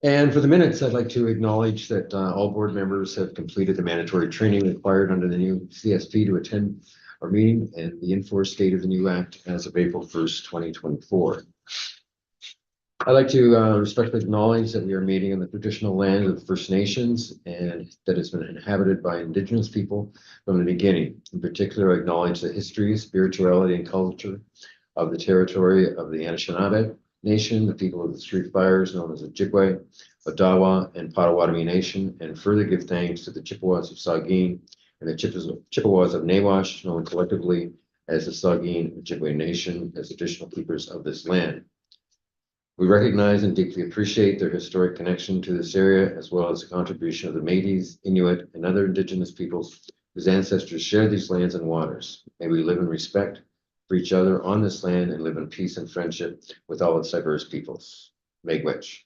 And for the minutes, I'd like to acknowledge that all board members have completed the mandatory training required under the new CSP to attend our meeting and the enforced date of the new act as of April 1st, 2024. I'd like to respectfully acknowledge that we are meeting on the traditional land of the First Nations and that has been inhabited by Indigenous people from the beginning. In particular, I acknowledge the history, spirituality, and culture of the territory of the Anishinaabe Nation, the people of the Street Fires known as the Ojibwe, Odawa, and Potawatomi Nation, and further give thanks to the Chippewas of Saugeen and the Chippewas of Nawash, known collectively as the Saugeen Ojibwe Nation, as traditional keepers of this land. We recognize and deeply appreciate their historic connection to this area, as well as the contribution of the Métis, Inuit, and other Indigenous peoples whose ancestors shared these lands and waters. May we live in respect for each other on this land and live in peace and friendship with all its diverse peoples. Miigwech.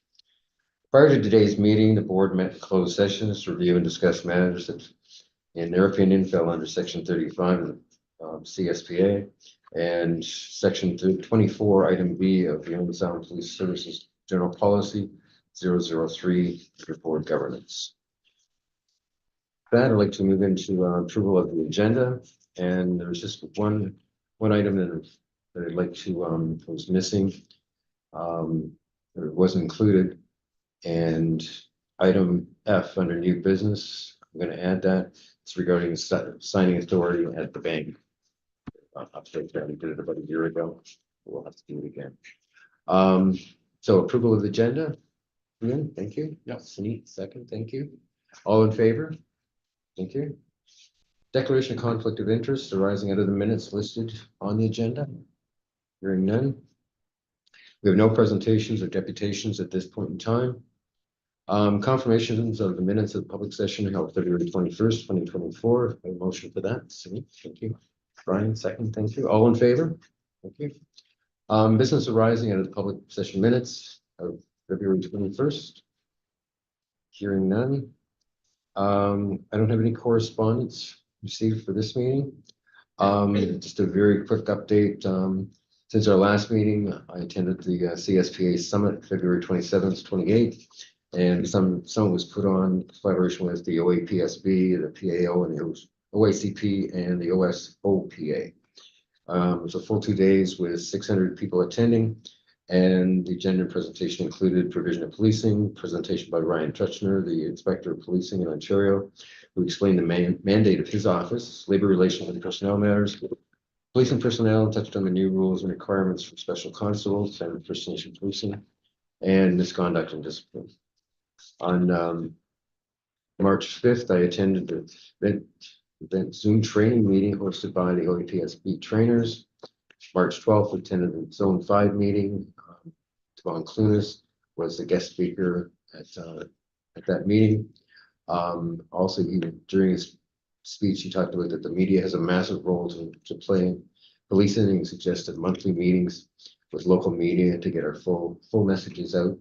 Prior to today's meeting, the board met in closed sessions to review and discuss matters that, in their opinion, fell under Section 35 of the CSPA and Section 24, Item B of the Owen Sound Police Services General Policy 003 for board governance. With that, I'd like to move into approval of the agenda, and there's just one item that I'd like to was missing, or it wasn't included, and item F under new business. I'm going to add that. It's regarding the signing authority at the bank. Upstate that we did it about a year ago. We'll have to do it again. So approval of the agenda. Ian, thank you. Yes. Neat. Second, thank you. All in favor? Thank you. Declaration of conflict of interest arising out of the minutes listed on the agenda. Hearing none. We have no presentations or deputations at this point in time. Confirmations of the minutes of the public session held February 21st, 2024. A motion for that. Thank you. Brian, second, thank you. All in favor? Thank you. Business arising out of the public session minutes of February 21st. Hearing none. I don't have any correspondence received for this meeting. Just a very quick update. Since our last meeting, I attended the CSPA Summit February 27th, 28th, and some was put on in collaboration with the OAPSB, the PAO, and the OACP and the OSOPA. It was a full 2 days with 600 people attending, and the agenda presentation included provision of policing, presentation by Ryan Tuchner, the Inspector of Policing in Ontario, who explained the mandate of his office, labor relations and personnel matters, policing personnel, touched on the new rules and requirements for special constables and First Nation policing, and misconduct and discipline. On March 5th, I attended the event Zoom training meeting hosted by the OSPSB trainers. March 12th, attended the Zone 5 meeting. Devon Clunas was the guest speaker at that meeting. Also, even during his speech, he talked about that the media has a massive role to play in policing, and suggested monthly meetings with local media to get our full messages out.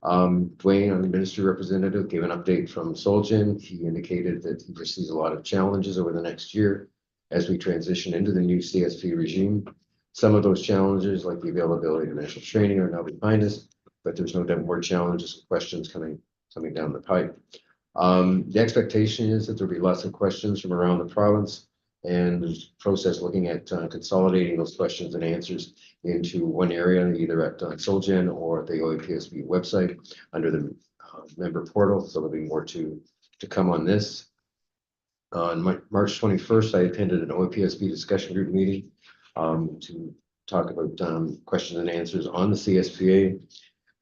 Dwayne, our ministry representative, gave an update from Solgen. He indicated that he foresees a lot of challenges over the next year as we transition into the new CSP regime. Some of those challenges, like the availability of national training, are now behind us, but there's no doubt more challenges and questions coming down the pipe. The expectation is that there'll be lots of questions from around the province, and the process looking at consolidating those questions and answers into one area, either at Solgen or at the OAPSB website under the member portal. So there'll be more to come on this. On March 21st, I attended an OAPSB discussion group meeting to talk about questions and answers on the CSPA.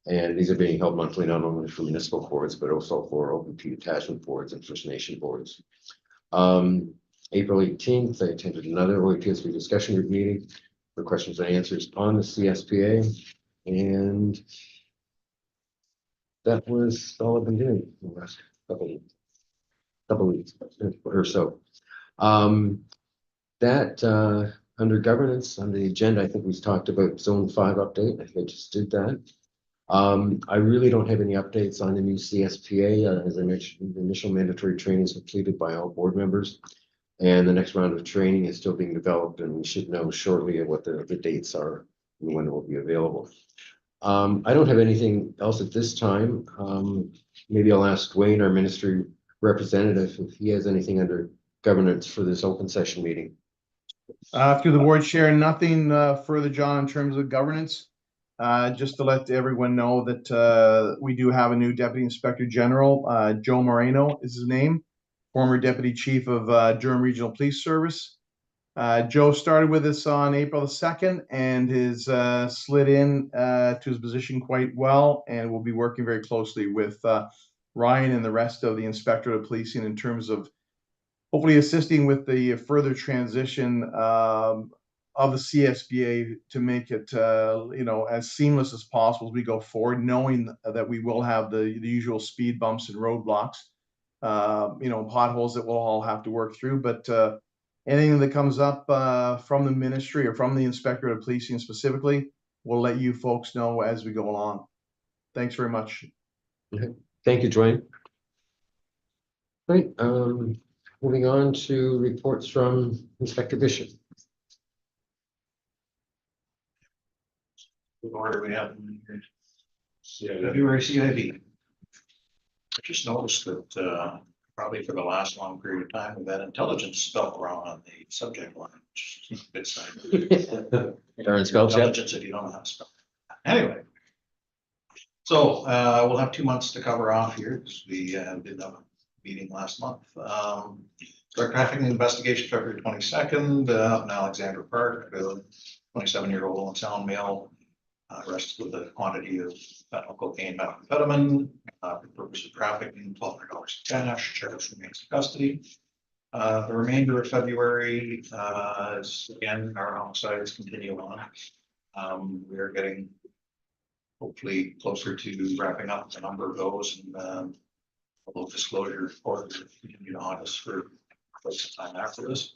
And these are being held monthly, not only for municipal boards, but also for OPP attachment boards and First Nation boards. April 18th, I attended another OAPSB discussion group meeting for questions and answers on the CSPA. And that was all I've been doing in the last couple weeks or so. Under governance, on the agenda, I think we've talked about Zone 5 update. I think I just did that. I really don't have any updates on the new CSPA. As I mentioned, the initial mandatory training is completed by all board members, and the next round of training is still being developed, and we should know shortly what the dates are and when it will be available. I don't have anything else at this time. Maybe I'll ask Dwayne, our ministry representative, if he has anything under governance for this open session meeting. Through the board chair, nothing further, John, in terms of governance. Just to let everyone know that we do have a new Deputy Inspector General. Joe Moreno is his name, former Deputy Chief of Durham Regional Police Service. Joe started with us on April the 2nd and has slid in to his position quite well, and will be working very closely with Ryan and the rest of the Inspectorate of Policing in terms of hopefully assisting with the further transition of the CSBA to make it as seamless as possible as we go forward, knowing that we will have the usual speed bumps and roadblocks, potholes that we'll all have to work through. But anything that comes up from the ministry or from the Inspectorate of Policing specifically, we'll let you folks know as we go along. Thanks very much. Okay. Thank you, Dwayne. Right. Moving on to reports from Inspector Bishop. What order we have? February CID. I just noticed that probably for the last long period of time, we've had intelligence spelled wrong on the subject line, which is a bit sad. Darn spell check. Intelligence if you don't know how to spell. Anyway, so we'll have 2 months to cover off here because we did have a meeting last month. Drug trafficking investigation February 22nd up in Alexandra Park. 27-year-old sound male arrested with a quantity of fentanyl, cocaine, methamphetamine for the purpose of trafficking, $1,200 cash. Charge remains in custody. The remainder of February is again our homicides continue on. We are getting hopefully closer to wrapping up a number of those, and a little disclosure report will continue to haunt us for quite some time after this.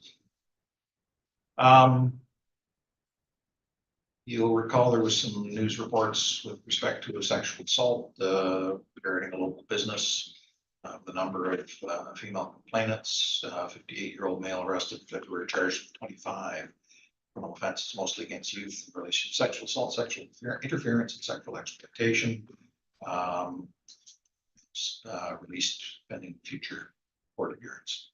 You'll recall there was some news reports with respect to a sexual assault regarding a local business. The number of female complainants, 58-year-old male arrested in February, charged with 25 criminal offenses, mostly against youth in relation to sexual assault, sexual interference, and sexual exploitation. Released pending future court appearance.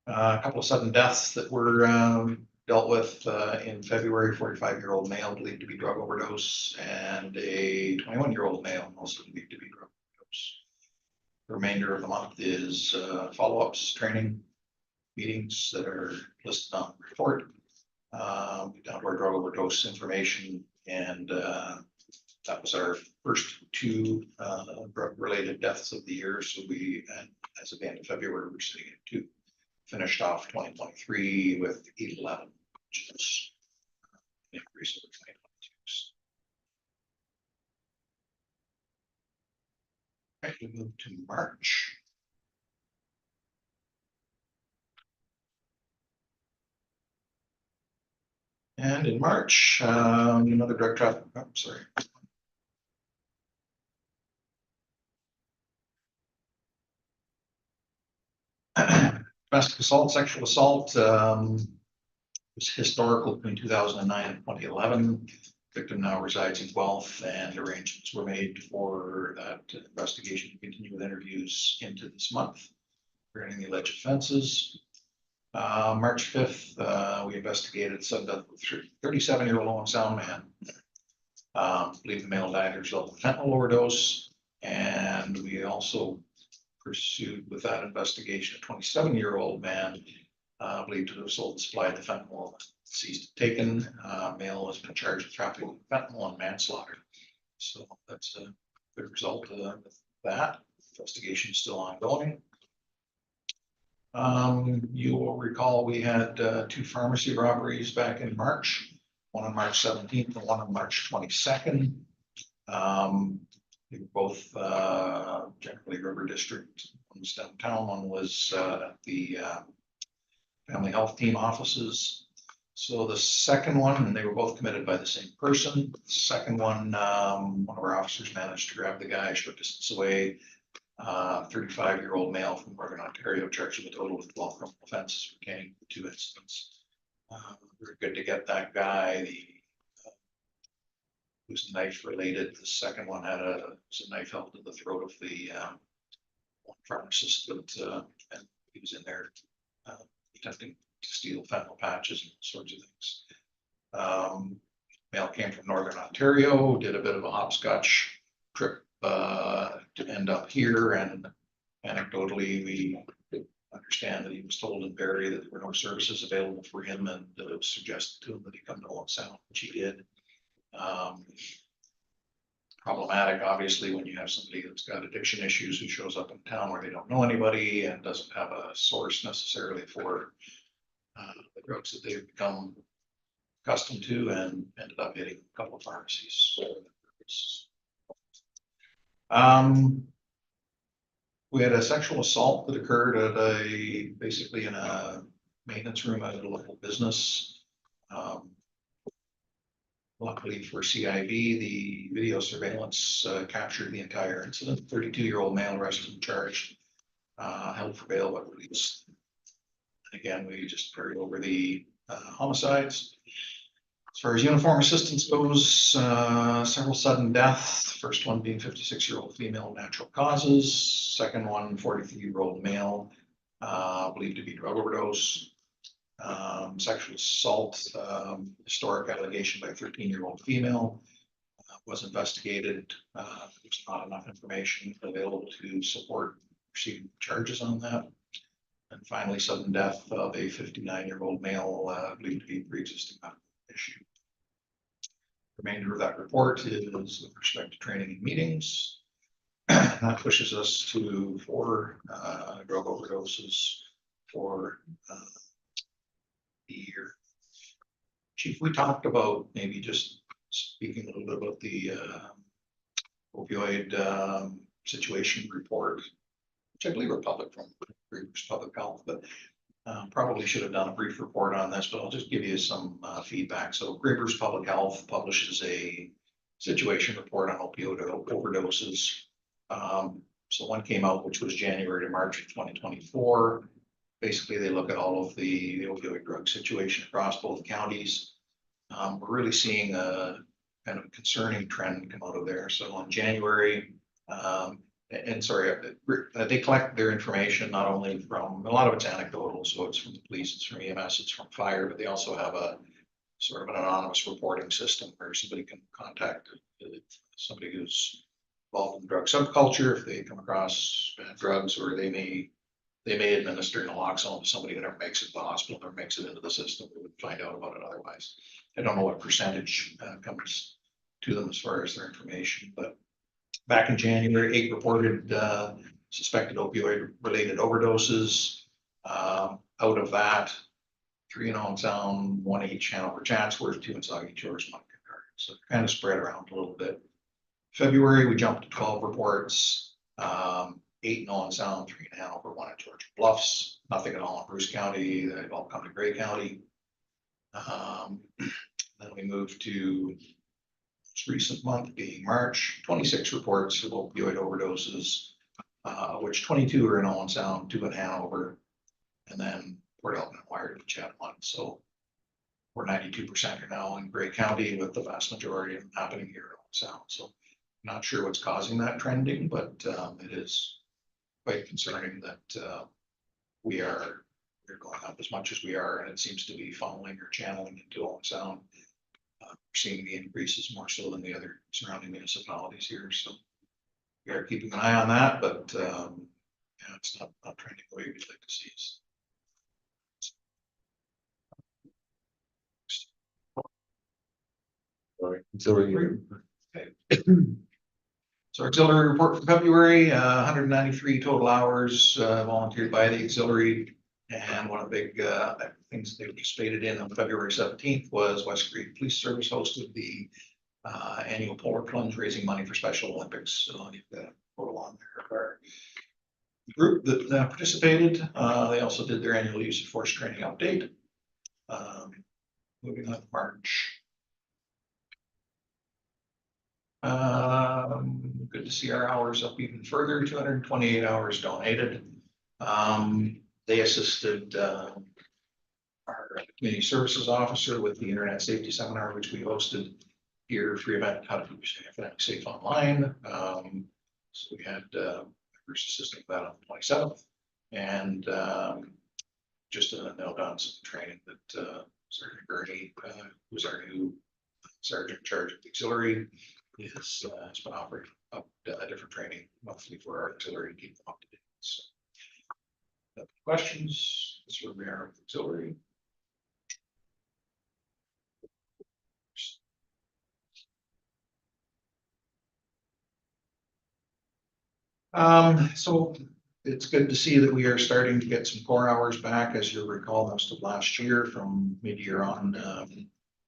A couple of sudden deaths that were dealt with in February. 45-year-old male believed to be drug overdose, and a 21-year-old male also believed to be drug overdose. The remainder of the month is follow-ups, training, meetings that are listed on the report. Down to our drug overdose information, and that was our first 2 drug-related deaths of the year. So we, as of the end of February, we're sitting at 2. Finished off 2023 with 11, which is an increase over 2022. Okay, we move to March. And in March, another drug traffic. Oh, sorry. Domestic assault, sexual assault was historical between 2009 and 2011. Victim now resides in Guelph, and arrangements were made for that investigation to continue with interviews into this month regarding the alleged offenses. March 5th, we investigated sudden death of a 37-year-old sound man. Believe the male died as a result of fentanyl overdose, and we also pursued with that investigation a 27-year-old man believed to have sold and supplied the fentanyl, seized and taken. Male has been charged with trafficking fentanyl and manslaughter. So that's a good result of that. Investigation is still ongoing. You will recall we had 2 pharmacy robberies back in March, one on March 17th and one on March 22nd. They were both generally River District. One was downtown, one was at the Family Health Team offices. So the second one, and they were both committed by the same person. The second one, one of our officers managed to grab the guy a short distance away. 35-year-old male from Northern Ontario, charged with a total of 12 criminal offenses pertaining to 2 incidents. Very good to get that guy. The was knife related. The second one was a knife held to the throat of the one pharmacist that and he was in there attempting to steal fentanyl patches and sorts of things. Male came from Northern Ontario, did a bit of a hopscotch trip to end up here, and anecdotally we understand that he was told in Barrie that there were no services available for him, and that it was suggested to him that he come to Owen Sound, which he did. Problematic, obviously, when you have somebody that's got addiction issues who shows up in town where they don't know anybody and doesn't have a source necessarily for the drugs that they've become accustomed to, and ended up hitting a couple of pharmacies. We had a sexual assault that occurred at basically in a maintenance room at a local business. Luckily for CIV, the video surveillance captured the entire incident. 32-year-old male arrested and charged, held for bail but released. Again, we just carried over the homicides. As far as uniform assistance goes, several sudden deaths. First one being 56-year-old female, natural causes. Second one, 43-year-old male, believed to be drug overdose. Sexual assault, historic allegation by a 13-year-old female, was investigated. There was not enough information available to support receiving charges on that. And finally, sudden death of a 59-year-old male, believed to be pre-existing medical issue. Remainder of that report is with respect to training and meetings. That pushes us to 4 drug overdoses for the year. Chief, we talked about maybe just speaking a little bit about the opioid situation report, which I believe are public from Public Health, but probably should have done a brief report on this, but I'll just give you some feedback. So Graber's Public Health publishes a situation report on opioid overdoses. So one came out, which was January to March of 2024. Basically, they look at all of the opioid drug situation across both counties. We're really seeing a kind of concerning trend come out of there. So in January, they collect their information not only from, a lot of it's anecdotal, so it's from the police, it's from EMS, it's from fire, but they also have a sort of an anonymous reporting system where somebody can contact somebody who's involved in the drug subculture if they come across bad drugs, or they may administer naloxone to somebody who never makes it to the hospital, never makes it into the system. We would find out about it otherwise. I don't know what percentage comes to them as far as their information, but back in January, 8 reported suspected opioid-related overdoses. Out of that, 3 in Owen Sound, 1 each Hanover Chatsworth, 2 in Sauget Shores, 1 in Concard. So kind of spread around a little bit. February, we jumped to 12 reports. 8 in Owen Sound, 3 in Hanover, 1 in Georgia Bluffs. Nothing at all in Bruce County. They've all come to Grey County. Then we moved to this recent month being March, 26 reports of opioid overdoses, which 22 are in Owen Sound, 2 in Hanover, and then Port Elgin and Wired, which had 1. So we're 92% are now in Grey County, with the vast majority of them happening here in Owen Sound. So not sure what's causing that trending, but it is quite concerning that we're going up as much as we are, and it seems to be funneling or channeling into Owen Sound. We're seeing the increases more so than the other surrounding municipalities here. So we are keeping an eye on that, but yeah, it's not trending the way we'd like to see us. Auxiliary. Okay. So auxiliary report for February, 193 total hours volunteered by the auxiliary. And one of the big things they participated in on February 17th was West Creek Police Service hosted the annual polar plunge, raising money for Special Olympics. So you've got a photo on there of our group that participated. They also did their annual use of force training update. Moving on to March. Good to see our hours up even further, 228 hours donated. They assisted our community services officer with the internet safety seminar, which we hosted year free event, how to keep family safe online. So we had members assisting with that on the 27th. And just a note on some training that Sergeant Gurney, who's our new sergeant in charge of the auxiliary, has been offering up different training monthly for our auxiliary to keep them up to date. So, questions? This is where we are with auxiliary. So it's good to see that we are starting to get some core hours back. As you'll recall, most of last year from mid-year on,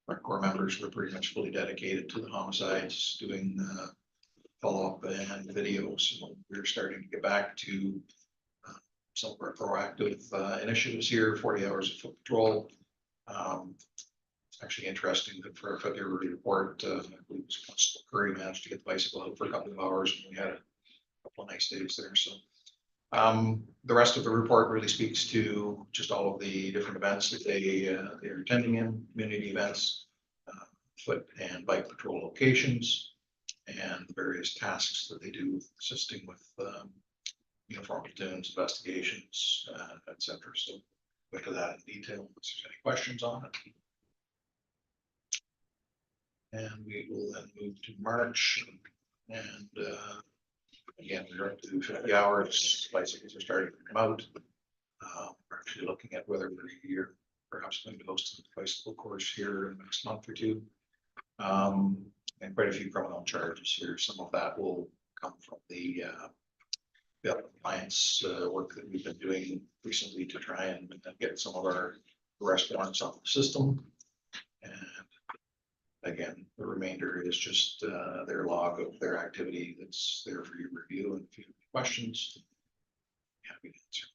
our core members were pretty much fully dedicated to the homicides, doing follow-up and videos. So we're starting to get back to some of our proactive initiatives here, 40 hours of foot patrol. It's actually interesting that for our February report, I believe it was Constable Curry managed to get the bicycle out for a couple of hours, and we had a couple of nice days there. So the rest of the report really speaks to just all of the different events that they're attending in, community events, foot and bike patrol locations, and the various tasks that they do, assisting with uniform platoons, investigations, etc. So go into that in detail if there's any questions on it. And we will then move to March, and again, we're up to 50 hours. Bicycles are starting to come out. We're actually looking at whether we're perhaps going to host a bicycle course here in the next month or two. And quite a few criminal charges here. Some of that will come from the compliance work that we've been doing recently to try and get some of our arrest warrants off the system. And again, the remainder is just their log of their activity that's there for your review. And if you have any questions, happy to answer.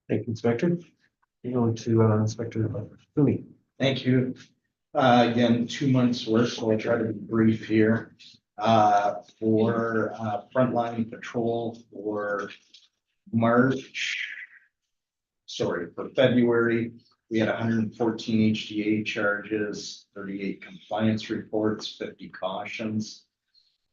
Thank you, Inspector. You on to Inspector Fumi. Thank you. Again, 2 months worth, so I'll try to be brief here. For frontline patrol for for February, we had 114 HDA charges, 38 compliance reports, 50 cautions,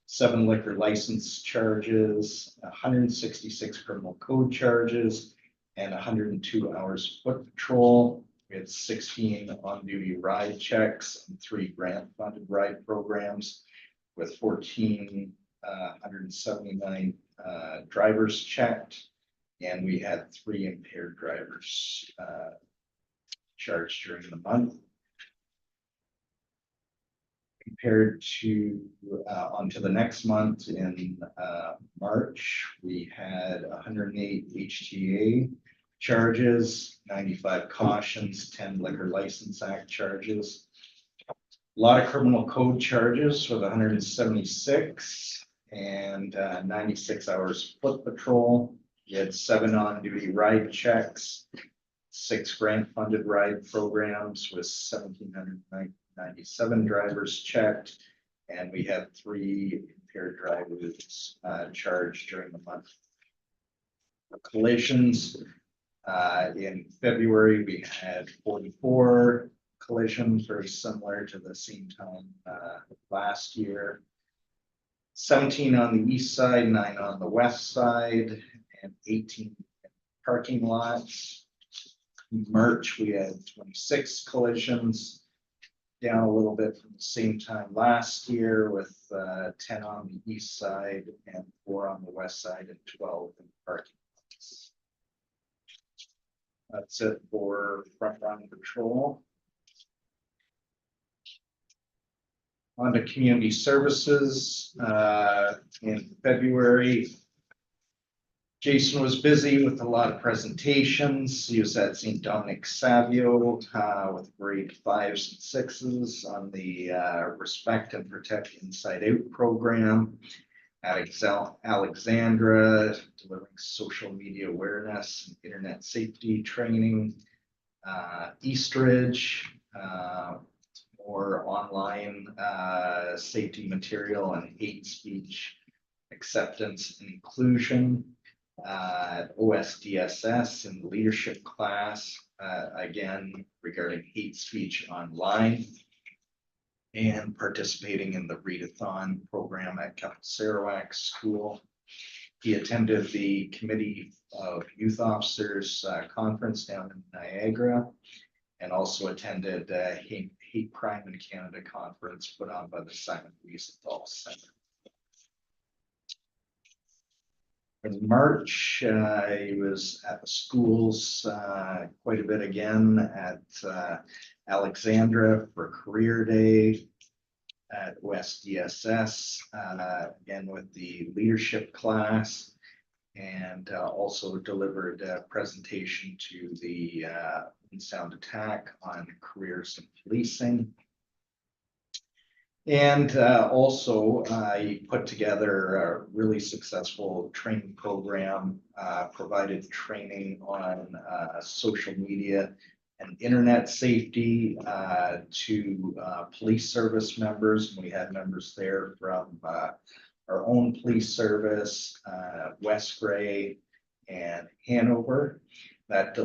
7 liquor license charges, 166 criminal code charges, and 102 hours foot patrol. We had 16 on-duty ride checks and 3 grant-funded ride programs with 179 drivers checked, and we had 3 impaired drivers charged during the month. Compared to onto the next month in March, we had 108 HTA charges, 95 cautions, 10 liquor license act charges. A lot of criminal code charges with 176 and 96 hours foot patrol. We had 7 on-duty ride checks, 6 grant-funded ride programs with 1,797 drivers checked, and we had 3 impaired drivers charged during the month. Collisions in February, we had 44 collisions, very similar to the same time last year. 17 on the east side, 9 on the west side, and 18 parking lots. In March, we had 26 collisions, down a little bit from the same time last year, with 10 on the east side and 4 on the west side and 12 in parking lots. That's it for frontline patrol. On to community services. In February, Jason was busy with a lot of presentations. He was at St. Dominic Savio with grade 5s and 6s on the Respect and Protect Inside Out program. At Alexandra, delivering social media awareness and internet safety training. Eastridge, more online safety material and hate speech acceptance and inclusion. OSDSS in the leadership class, again regarding hate speech online, and participating in the readathon program at Captain Sarawak School. He attended the Committee of Youth Officers conference down in Niagara, and also attended Hate Crime in Canada conference put on by the Simon Wiesenthal Center. In March, he was at the schools quite a bit again at Alexandra for Career Day, at OSDSS, again with the leadership class, and also delivered a presentation to the Sound Attack on careers in policing. And also I put together a really successful training program, provided training on social media and internet safety to police service members. We had members there from our own police service, West Gray and Hanover. That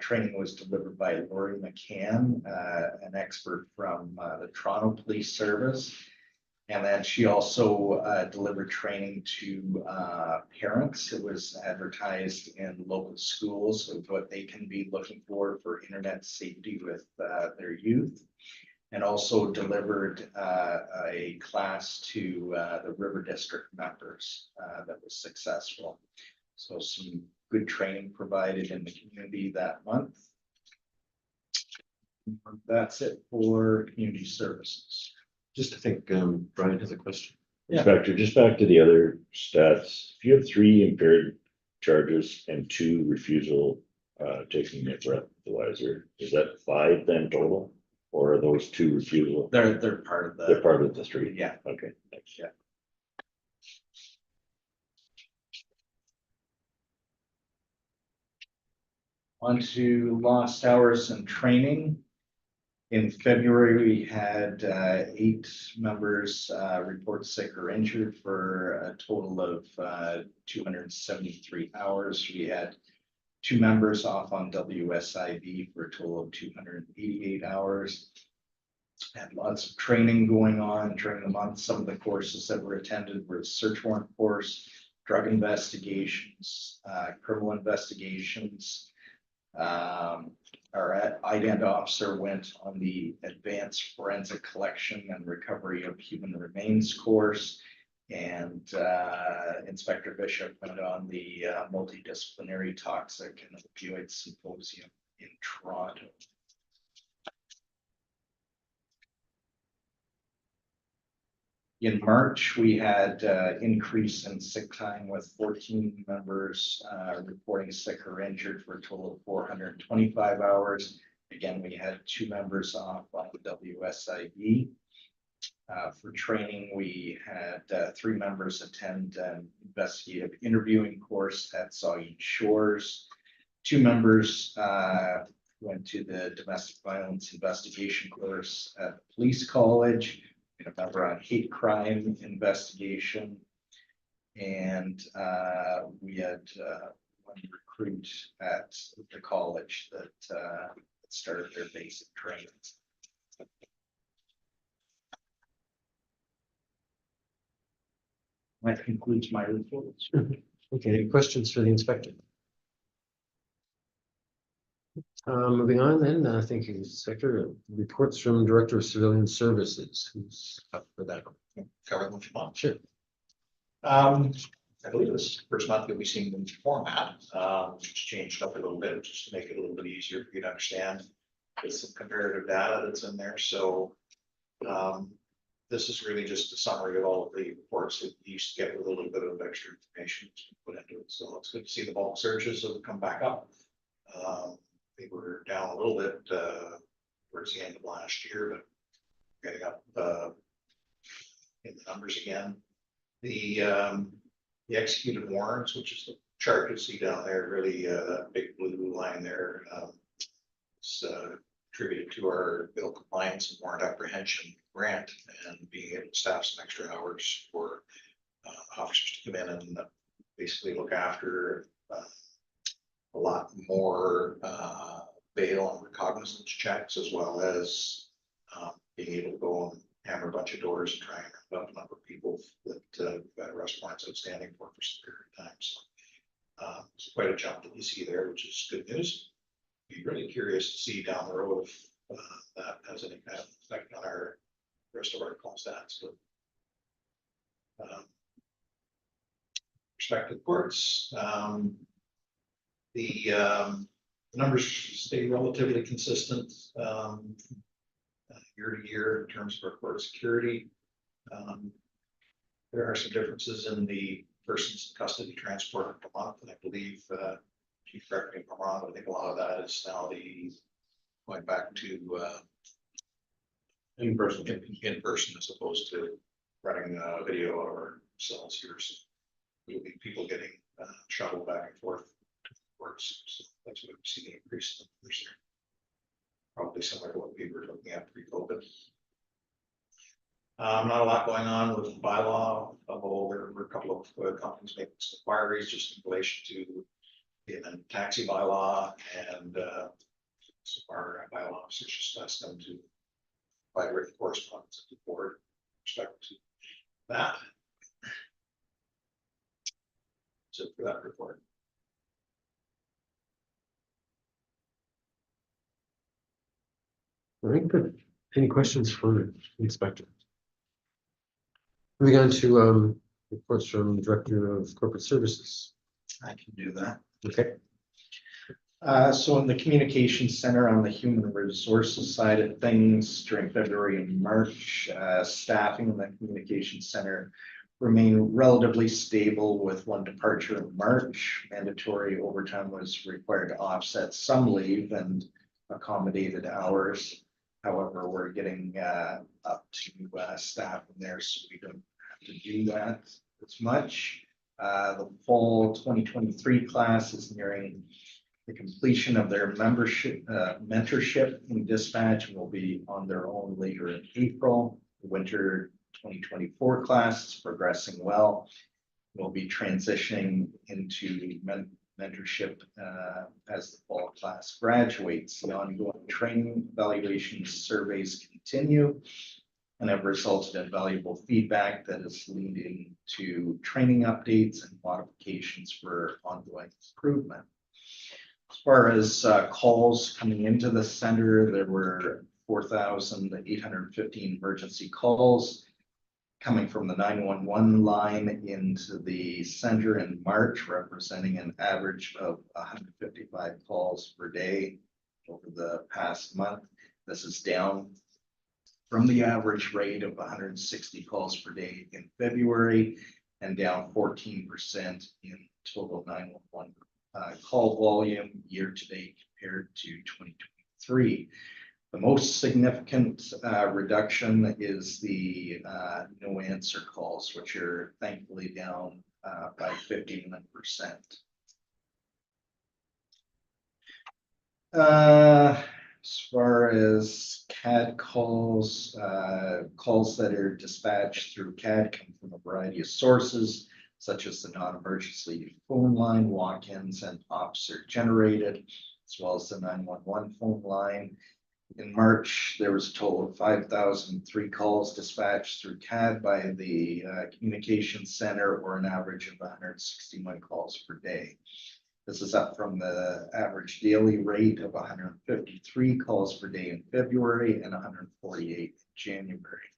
training was delivered by Lori McCann, an expert from the Toronto Police Service. And then she also delivered training to parents. It was advertised in local schools of what they can be looking for internet safety with their youth. And also delivered a class to the River District members that was successful. So some good training provided in the community that month. That's it for community services. Just to think, Brian has a question. Yeah. Inspector, just back to the other stats, if you have 3 impaired charges and 2 refusal taking a breathalyzer, is that 5 then total? Or are those 2 refusal? They're part of They're part of the 3. Yeah. Okay, thanks. Yeah. On to lost hours and training. In February, we had 8 members report sick or injured for a total of 273 hours. We had 2 members off on WSIB for a total of 288 hours. Had lots of training going on during the month. Some of the courses that were attended were the search warrant course, drug investigations, criminal investigations. Our IDENT officer went on the advanced forensic collection and recovery of human remains course, and Inspector Bishop went on the multidisciplinary toxic and opioid symposium in Toronto. In March, we had increase in sick time with 14 members reporting sick or injured for a total of 425 hours. Again, we had 2 members off on the WSIB. For training, we had 3 members attend an investigative interviewing course at Saugeen Shores. 2 members went to the domestic violence investigation course at the police college. A member on hate crime investigation, and we had 1 recruit at the college that started their basic training. That concludes my report. Okay, any questions for the inspector? Moving on then, thank you, Inspector. Reports from Director of Civilian Services. Who's up for that? Cover them if you want. Sure. I believe this first month you'll be seeing the format, just changed up a little bit, just to make it a little bit easier for you to understand. There's some comparative data that's in there, so this is really just a summary of all of the reports that you used to get with a little bit of extra information put into it. So it's good to see the bulk searches have come back up. They were down a little bit towards the end of last year, but getting up in the numbers again. The executed warrants, which is the chart you see down there, really big blue line there, it's contributed to our bill compliance and warrant apprehension grant, and being able to staff some extra hours for officers to come in and basically look after a lot more bail and recognizance checks, as well as being able to go and hammer a bunch of doors and try and round up a number of people that got arrest warrants outstanding for some period of time. So it's quite a jump that you see there, which is good news. Be really curious to see down the road if that has any kind of effect on our rest of our call stats. But respective courts, the numbers stay relatively consistent year to year in terms of our court security. There are some differences in the persons in custody transport per month, and I believe, Chief, correct me if I'm wrong, but I think a lot of that is now going back to in person as opposed to running video or cells here. So there'll be people getting shuttled back and forth to the courts. So that's what we see the increase in the numbers there. Probably similar to what we were looking at pre-COVID. Not a lot going on with the bylaw, although there were a couple of companies making some inquiries just in relation to the amended taxi bylaw, and so our bylaw officers just asked them to provide written correspondence to the board with respect to that. So for that report. All right, good. Any questions for the inspector? Moving on to reports from Director of Corporate Services. I can do that. Okay. So in the communications center on the human resources side of things during February and March, staffing in the communications center remained relatively stable with one departure in March. Mandatory overtime was required to offset some leave and accommodated hours. However, we're getting up to staff in there, so we don't have to do that as much. The fall 2023 class is nearing the completion of their membership mentorship in dispatch and will be on their own later in April. The winter 2024 class is progressing well. We'll be transitioning into mentorship as the fall class graduates. The ongoing training, evaluations, surveys continue and have resulted in valuable feedback that is leading to training updates and modifications for ongoing improvement. As far as calls coming into the center, there were 4,815 emergency calls coming from the 911 line into the center in March, representing an average of 155 calls per day over the past month. This is down from the average rate of 160 calls per day in February and down 14% in total 911 call volume year to date compared to 2023. The most significant reduction is the no answer calls, which are thankfully down by 51%. As far as CAD calls, calls that are dispatched through CAD come from a variety of sources, such as the non-emergency phone line, walk-ins, and officer generated, as well as the 911 phone line. In March, there was a total of 5,003 calls dispatched through CAD by the communications center, or an average of 161 calls per day. This is up from the average daily rate of 153 calls per day in February and 148 in January.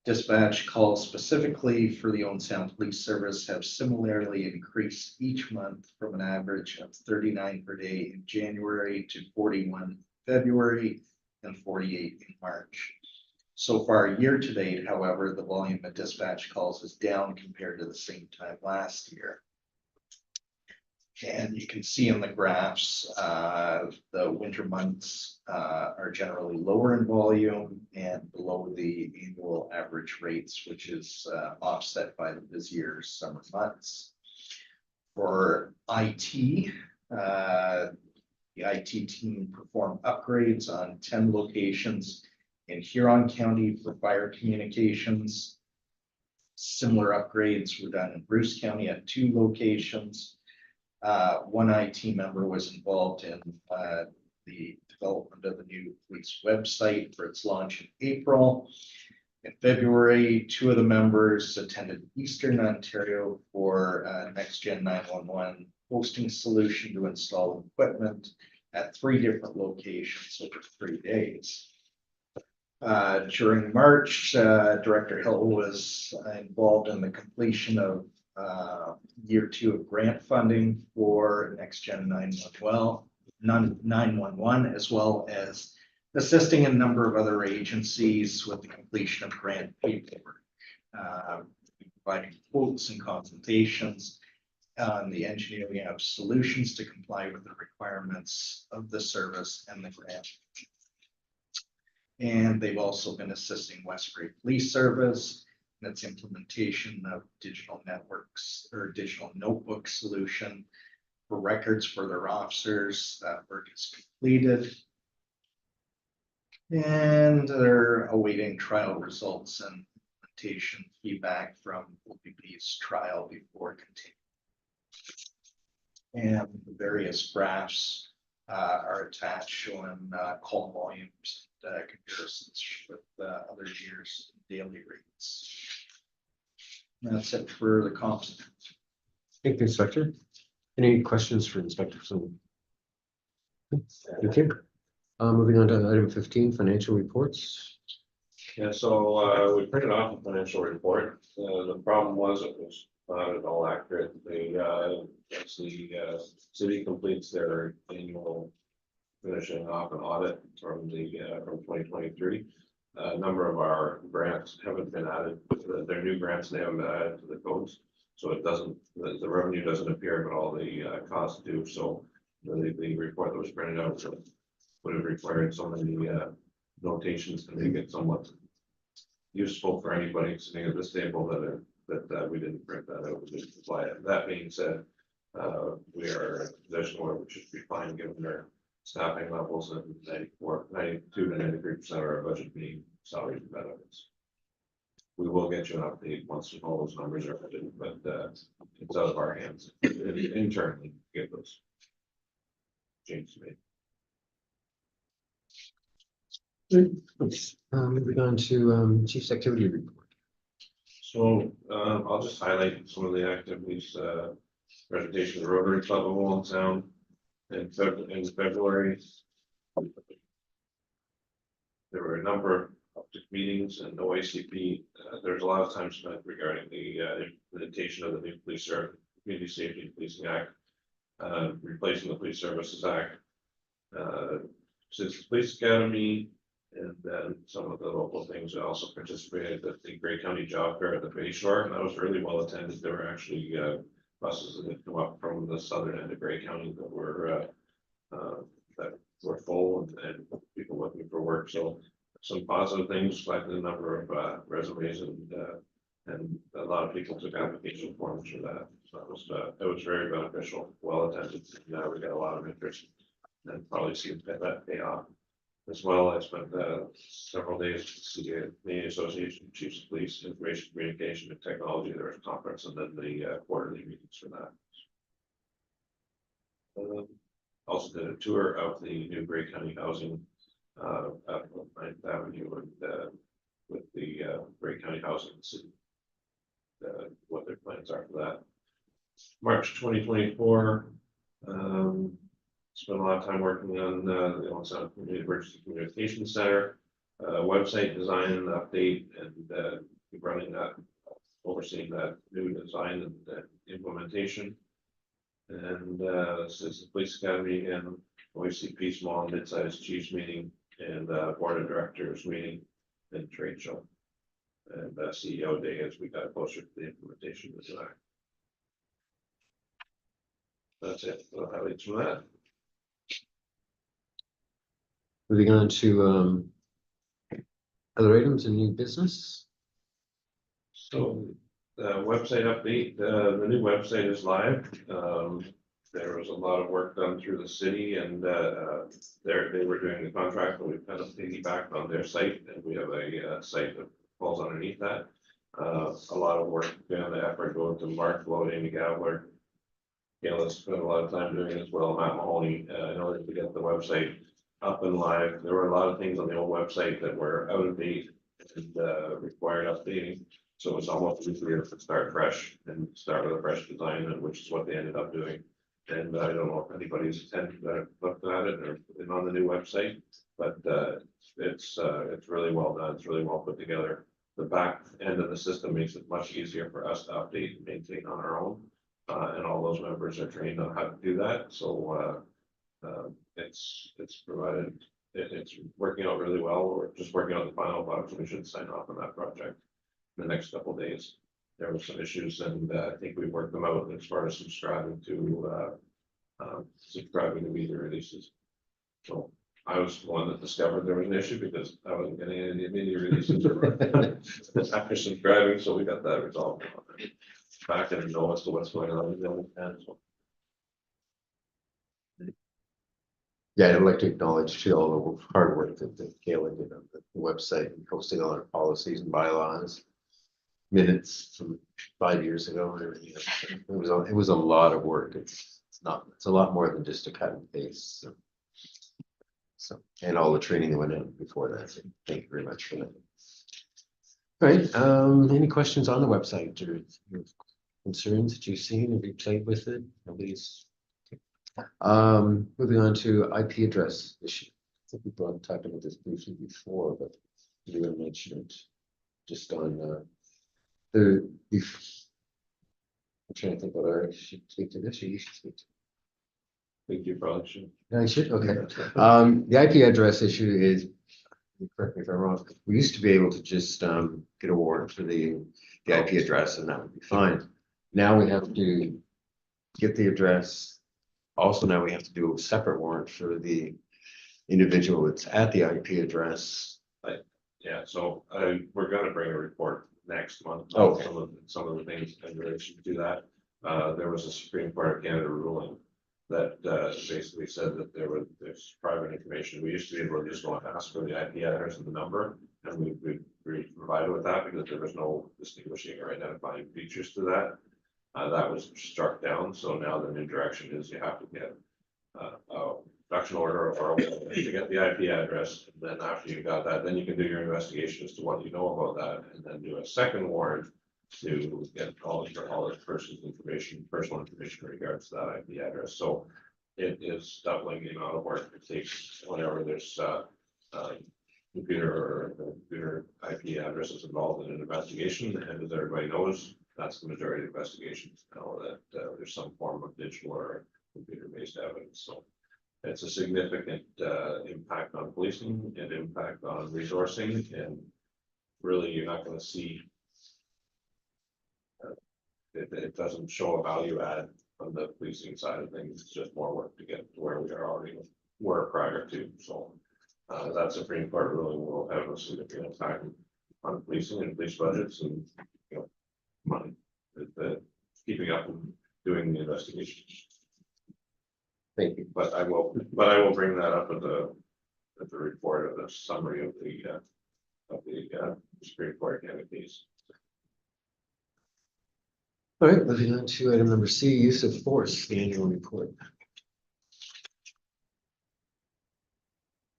Dispatch calls specifically for the Owen Sound Police Service have similarly increased each month from an average of 39 per day in January to 41 in February and 48 in March. So far, year to date, however, the volume of dispatch calls is down compared to the same time last year. And you can see in the graphs, the winter months are generally lower in volume and below the annual average rates, which is offset by the busier summer months. For IT, The IT team performed upgrades on 10 locations in Huron County for fire communications. Similar upgrades were done in Bruce County at 2 locations. One IT member was involved in the development of the new police website for its launch in April. In February, 2 of the members attended Eastern Ontario for Next Gen 911 hosting solution to install equipment at 3 different locations over 3 days. During March, Director Hill was involved in the completion of year 2 of grant funding for Next Gen 911, as well as assisting a number of other agencies with the completion of grant paperwork, providing quotes and consultations on the engineering of solutions to comply with the requirements of the service and the grant. And they've also been assisting Westbury Police Service in its implementation of digital networks or digital notebook solution for records for their officers. That work is completed. And they're awaiting trial results and implementation feedback from OPP's trial before continuing. And the various graphs are attached showing call volumes, comparisons with other years' daily rates. And that's it for the comps. Thank you, Inspector. Any questions for Inspector Sullivan? Okay. Moving on to item 15, financial reports. Yeah, so we printed off a financial report. The problem was it was not at all accurate. As the city completes their annual finishing off an audit from 2023. A number of our grants haven't been added. They're new grants, they haven't been added to the codes. So it doesn't, the revenue doesn't appear, but all the costs do. So the report that was printed out would have required so many notations to make it somewhat useful for anybody sitting at this table that we didn't print that out. We didn't apply it. That being said, we are in a position where we should be fine given their staffing levels and 92 to 93% of our budget being salaries and benefits. We will get you an update once all those numbers are written, but it's out of our hands internally to get those changes made. Moving on to Chief's activity report. So I'll just highlight some of the activities. Presentation of the Rotary Club of Old Sound in February. There were a number of public meetings and OSPSB. There's a lot of time spent regarding the implementation of the new police service, Community Safety and Policing Act, replacing the Police Services Act. Since the Police Academy and then some of the local things, I also participated at the Grey County Job Fair at the Bay Shore, and that was really well attended. There were actually buses that had come up from the southern end of Grey County that were full and people looking for work. So some positive things, like the number of resumes and a lot of people took application forms for that. So it was very beneficial, well attended. Now we got a lot of interest and probably see that pay off. As well, I spent several days with the Canadian Association of Chiefs of Police, Information Communication and Technology. There was a conference and then the quarterly meetings for that. Also did a tour of the new Grey County housing at 9th Avenue and with the Grey County Housing City, what their plans are for that. March 2024. Spent a lot of time working on the Old Sound Emergency Communication Center, website design and update, and running that, overseeing that new design and implementation. And since the Police Academy and OSPSB small and mid-sized chiefs meeting and board of directors meeting and trade show and CEO day as we got closer to the implementation of the design. That's it. I'll highlight from that. Moving on to other items in new business. So the website update, the new website is live. there was a lot of work done through the city and, they were doing the contract, but we kind of piggybacked on their site and we have a, site that falls underneath that. A lot of work, the effort going to Mark, Lloyd, Amy Gavler. Let's spend a lot of time doing it as well, Matt Mahoney, in order to get the website up and live. There were a lot of things on the old website that were out of date and, required updating. So it's almost easier to start fresh and start with a fresh design, and which is what they ended up doing. And I don't know if anybody's attended, looked at it or been on the new website, but, it's really well done. It's really well put together. The back end of the system makes it much easier for us to update and maintain on our own. And all those members are trained on how to do that. So, it's provided, it's working out really well. We're just working on the final bugs. We should sign off on that project in the next couple of days. There were some issues and, I think we worked them out as far as subscribing to media releases. So I was the one that discovered there was an issue because I wasn't getting any media releases after subscribing, so we got that resolved. Back and know as to what's going on in the other hand, so. Yeah, I'd like to acknowledge too all the hard work that Kayla did on the website and posting all our policies and bylaws. Minutes from 5 years ago and everything. It was a lot of work. It's a lot more than just a cut and paste. So and all the training that went in before that. So thank you very much for that. All right. Any questions on the website or concerns that you've seen? Have you played with it? Nobody's. Moving on to IP address issue. I think we talked about this briefly before, but you were mentioned just on I'm trying to think whether I should speak to this or you should speak to. Thank you, probably should. No, I should, okay. The IP address issue is, correct me if I'm wrong, we used to be able to just get a warrant for the IP address and that would be fine. Now we have to get the address. Also, now we have to do a separate warrant for the individual that's at the IP address. Yeah, so we're gonna bring a report next month. Oh, on some of the things in relation to that. There was a Supreme Court of Canada ruling that basically said that there's private information. We used to be able to just go and ask for the IP address and the number, and we provided with that because there was no distinguishing or identifying features to that. That was struck down, so now the new direction is you have to get a production order or to get the IP address. And then after you got that, then you can do your investigation as to what you know about that, and then do a second warrant to get all the person's information, personal information in regards to that IP address. So it is doubling the amount of work it takes whenever there's computer IP addresses involved in an investigation. And as everybody knows, that's the majority of investigations now, that there's some form of digital or computer-based evidence. So it's a significant impact on policing and impact on resourcing, and really you're not going to see. It doesn't show a value add on the policing side of things. It's just more work to get to where we were prior to. So that Supreme Court ruling will have a significant impact on policing and police budgets and money, keeping up and doing the investigation. Thank you. But I will bring that up at the report of the summary of the Supreme Court case. All right, moving on to item number C, use of force, the annual report.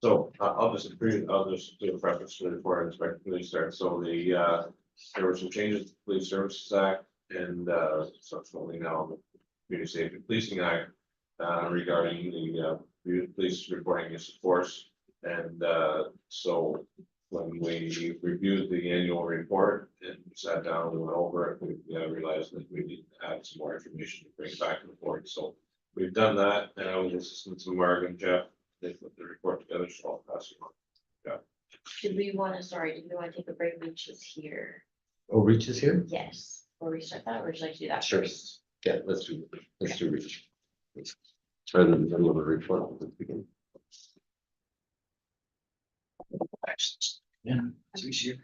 So I'll just do a preface to the report and expect to start. So there were some changes to the Police Services Act and subsequently now the Community Safety Policing Act regarding the police reporting use of force. And so when we reviewed the annual report and sat down and went over it, we realized that we need to add some more information to bring back to the board. So we've done that, and I was assistant to Mark and Jeff. They put the report together, so I'll pass it on. Yeah. Did we want to take a break? Reach is here. Oh, Reach is here? Yes. Or restart that, or would you like to do that Sure. first? Yeah, let's do Reach. Try in the middle of the report at the beginning. Yeah, it's Reach here.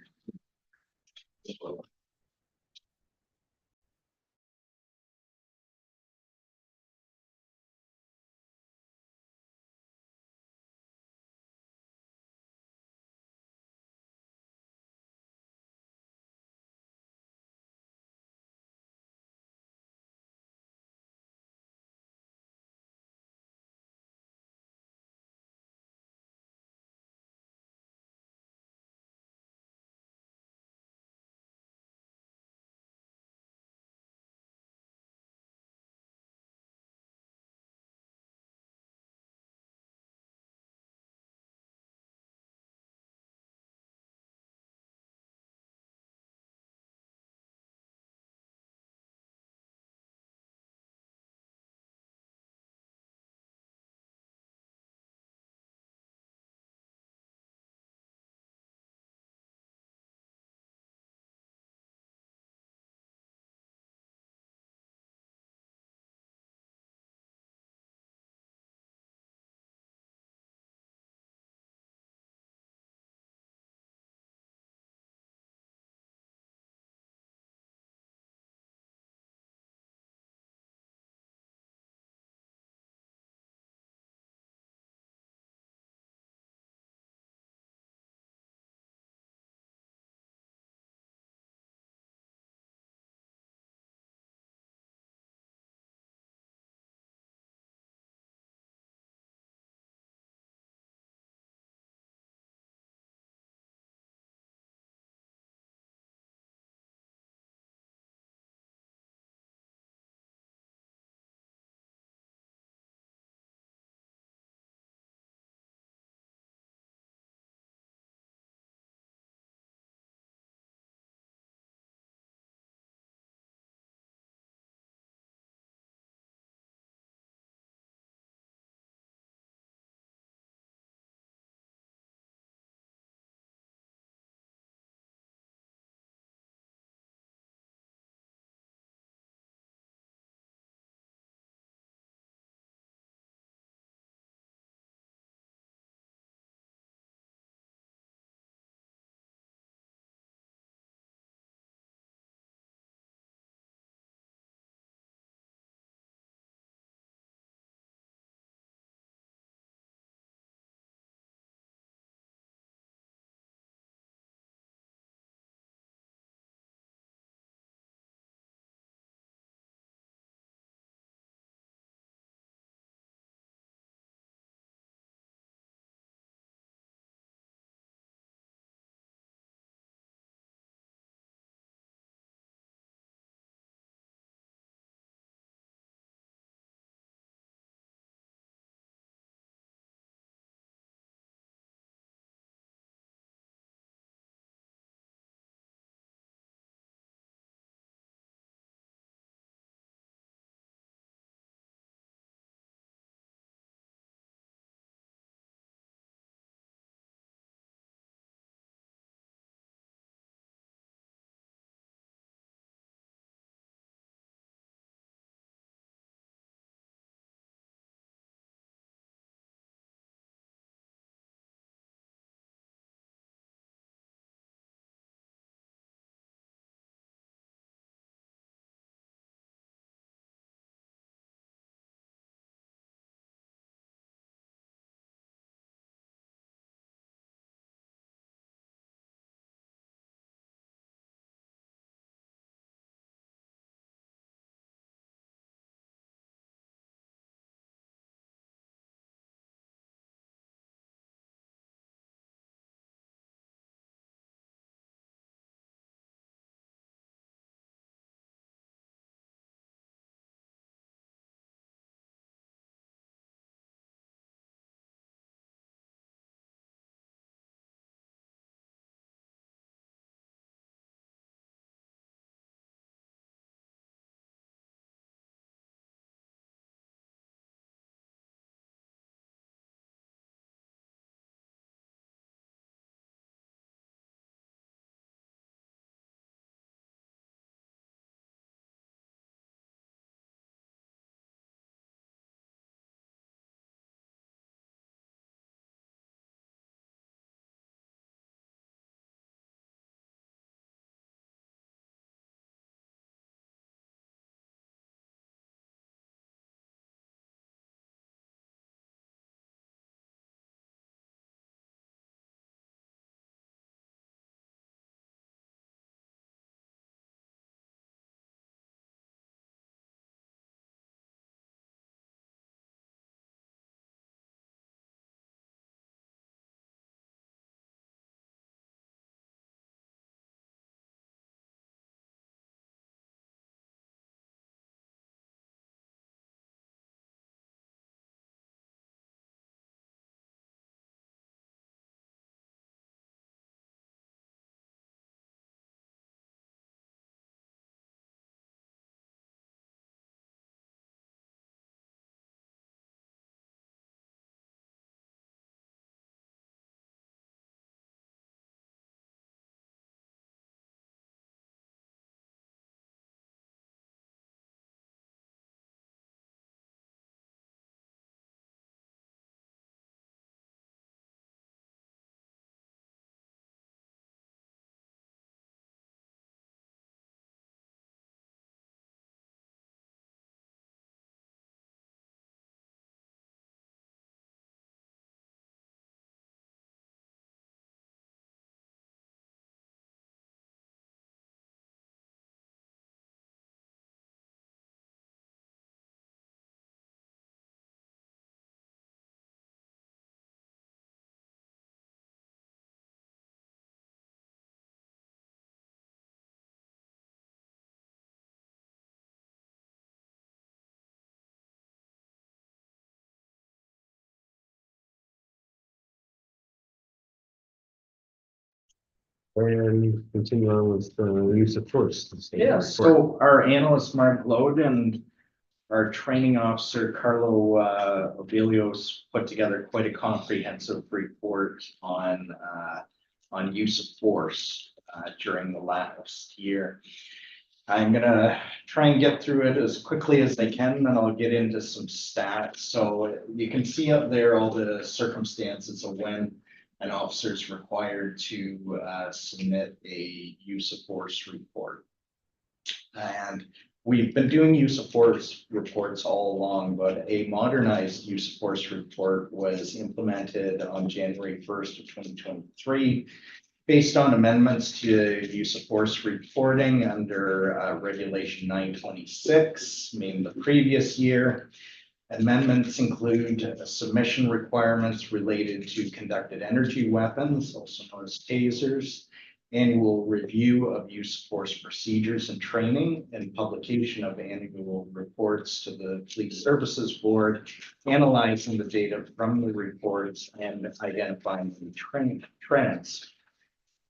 And continue on with the use of force. Yeah, so our analyst Mark Lode and our training officer Carlo Obelios put together quite a comprehensive report on use of force during the last year. I'm gonna try and get through it as quickly as I can, and then I'll get into some stats. So you can see up there all the circumstances of when an officer is required to submit a use of force report. And we've been doing use of force reports all along, but a modernized use of force report was implemented on January 1st of 2023. Based on amendments to use of force reporting under Regulation 926, meaning the previous year. Amendments include submission requirements related to conducted energy weapons, also known as tasers, annual review of use of force procedures and training, and publication of annual reports to the Police Services Board, analyzing the data from the reports and identifying the trends.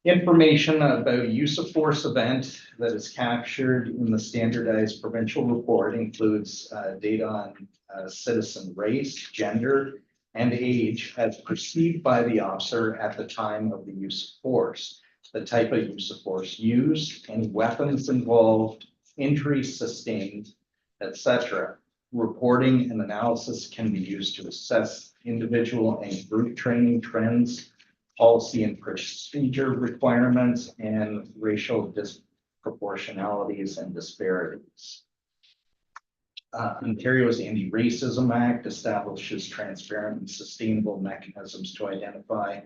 Information about use of force event that is captured in the standardized provincial report includes data on citizen race, gender, and age as perceived by the officer at the time of the use of force, the type of use of force used, any weapons involved, injuries sustained, etc. Reporting and analysis can be used to assess individual and group training trends, policy and procedure requirements, and racial disproportionalities and disparities. Ontario's Anti-Racism Act establishes transparent and sustainable mechanisms to identify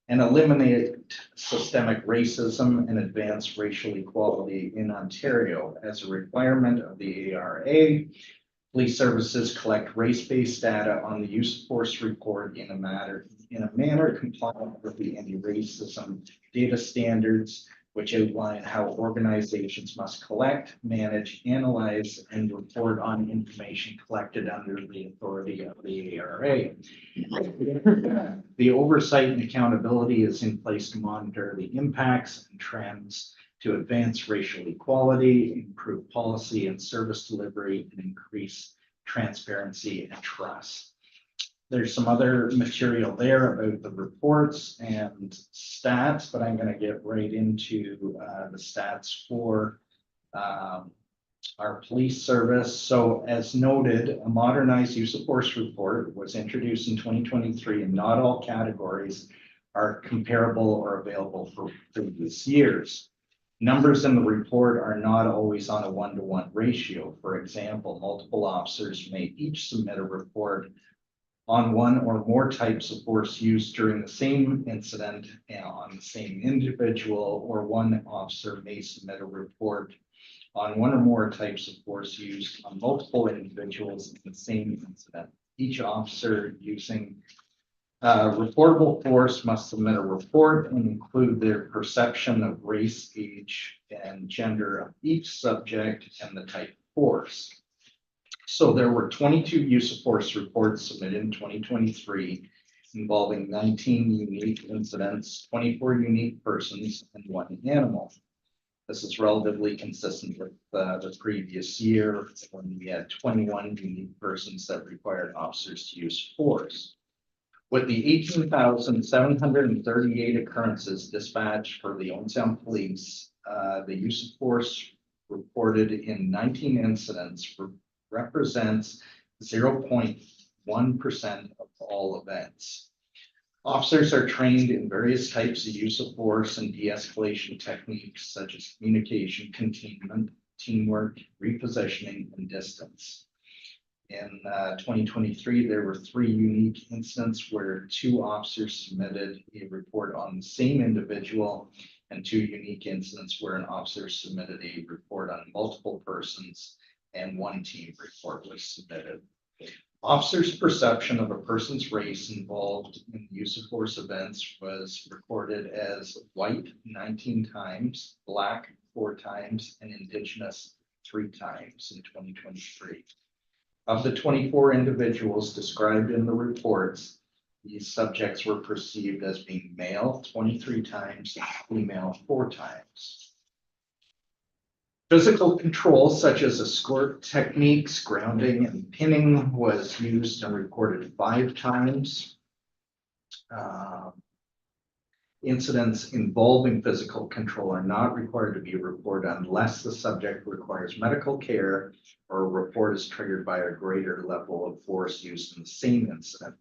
and eliminate systemic racism and advance racial equality in Ontario. As a requirement of the ARA, police services collect race-based data on the use of force report in a manner compliant with the anti-racism data standards, which outline how organizations must collect, manage, analyze, and report on information collected under the authority of the ARA. The oversight and accountability is in place to monitor the impacts and trends to advance racial equality, improve policy and service delivery, and increase transparency and trust. There's some other material there about the reports and stats, but I'm going to get right into the stats for our police service. So as noted, a modernized use of force report was introduced in 2023, and not all categories are comparable or available for previous years. Numbers in the report are not always on a one-to-one ratio. For example, multiple officers may each submit a report on one or more types of force used during the same incident and on the same individual, or one officer may submit a report on one or more types of force used on multiple individuals in the same incident. Each officer using reportable force must submit a report and include their perception of race, age, and gender of each subject and the type of force. So there were 22 use of force reports submitted in 2023 involving 19 unique incidents, 24 unique persons, and 1 animal. This is relatively consistent with the previous year when we had 21 unique persons that required officers to use force. With the 18,738 occurrences dispatched for the Owen Sound Police, the use of force reported in 19 incidents represents 0.1% of all events. Officers are trained in various types of use of force and de-escalation techniques such as communication, containment, teamwork, repositioning, and distance. In 2023, there were 3 unique incidents where 2 officers submitted a report on the same individual, and 2 unique incidents where an officer submitted a report on multiple persons and 1 team report was submitted. Officers' perception of a person's race involved in use of force events was recorded as white 19 times, black 4 times, and indigenous 3 times in 2023. Of the 24 individuals described in the reports, These subjects were perceived as being male 23 times, female 4 times. Physical control such as escort techniques, grounding and pinning was used and reported 5 times. Incidents involving physical control are not required to be reported unless the subject requires medical care or a report is triggered by a greater level of force used in the same incident.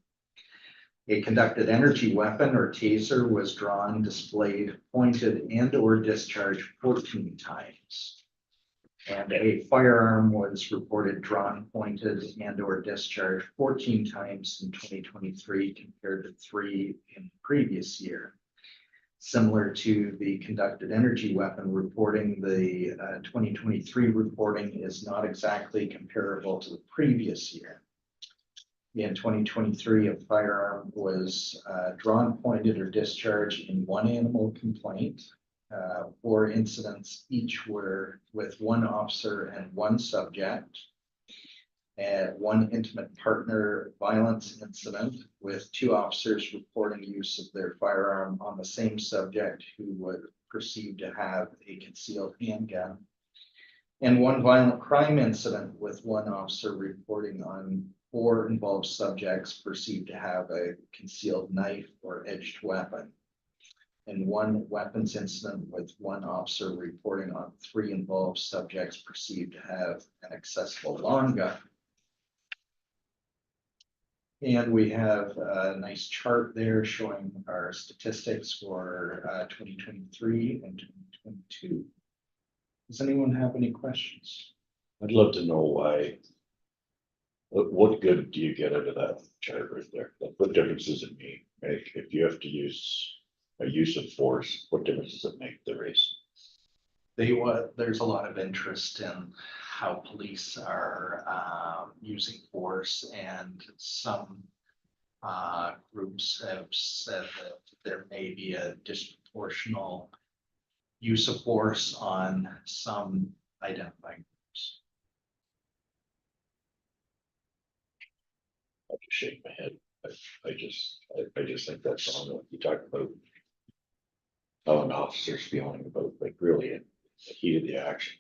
A conducted energy weapon or taser was drawn, displayed, pointed, and or discharged 14 times. And a firearm was reported drawn, pointed, and or discharged 14 times in 2023 compared to 3 in the previous year. Similar to the conducted energy weapon reporting, the 2023 reporting is not exactly comparable to the previous year. In 2023, a firearm was drawn, pointed, or discharged in 1 animal complaint. 4 incidents, each were with 1 officer and 1 subject. And 1 intimate partner violence incident with 2 officers reporting use of their firearm on the same subject who were perceived to have a concealed handgun. And 1 violent crime incident with 1 officer reporting on 4 involved subjects perceived to have a concealed knife or edged weapon. And 1 weapons incident with 1 officer reporting on 3 involved subjects perceived to have an accessible long gun. And we have a nice chart there showing our statistics for 2023 and 2022. Does anyone have any questions? I'd love to know why. What good do you get out of that chart right there? Like, what difference does it make? Like, if you have to use a use of force, what difference does it make the race? There's a lot of interest in how police are using force, and some groups have said that there may be a disproportional use of force on some identifying groups. I just shake my head. I just think that's wrong. When you talk about how an officer's feeling about, like, really in the heat of the action,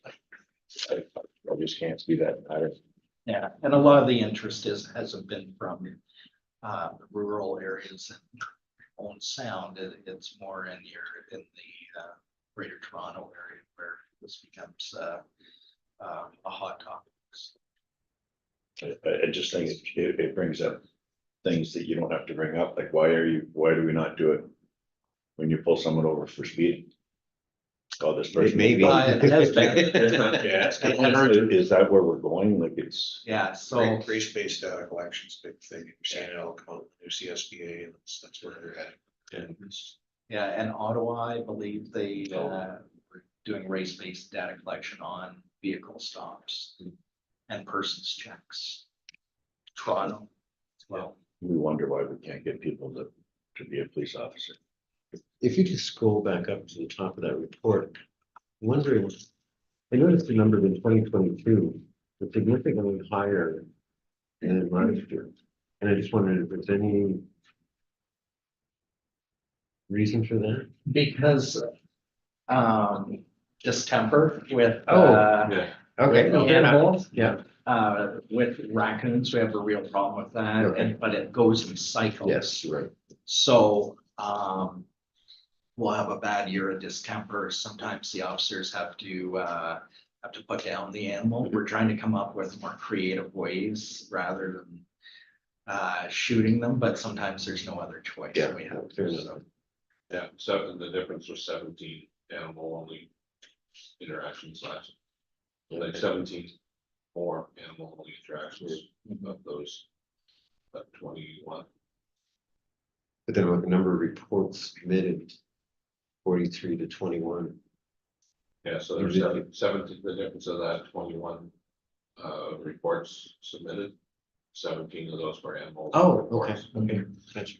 like, I just can't see that pattern. Yeah, and a lot of the interest hasn't been from rural areas and own sound. It's more in the greater Toronto area where this becomes a hot topic. I just think it brings up things that you don't have to bring up, like, why do we not do it when you pull someone over for speeding? Oh, this person. Maybe. It has been. Yeah, is that where we're going? Like, it's, Yeah, so Race-based data collection's a big thing. You're seeing it all come out, the new CSBA, and that's where they're heading. yeah, and Ottawa, I believe they were doing race-based data collection on vehicle stops and persons checks. Toronto as well. we wonder why we can't get people to be a police officer. If you just scroll back up to the top of that report, I'm wondering, I noticed the number in 2022 was significantly higher than last year. And I just wondered if there's any reason for that? Because distemper with Yeah. Okay. with animals, Yeah, with raccoons, we have a real problem with that, Okay. but it goes in cycles. yes, right. So, we'll have a bad year of distemper. Sometimes the officers have to put down the animal. We're trying to come up with more creative ways rather than shooting them, but sometimes there's no other choice. Yeah, We have fair to, enough. so. Yeah, so the difference was 17 animal only interactions last. Like 17 more animal only interactions of those 21. But then with the number of reports submitted, 43 to 21. Yeah, so there's 17, the difference of that 21 reports submitted. 17 of those were animal. Oh, okay, reports. okay, gotcha.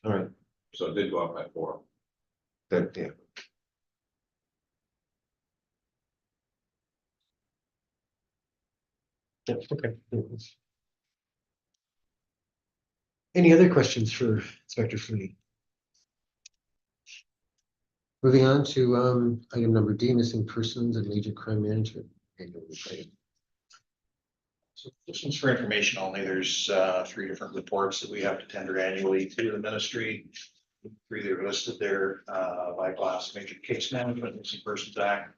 All right, So it did go up by 4. good, yeah. Yeah, okay. Any other questions for Inspector Fleet? Moving on to item number D, missing persons and major crime management. Annual report. So this one's for information only. There's 3 different reports that we have to tender annually to the ministry. 3 that are listed there by class: major case management, missing persons act.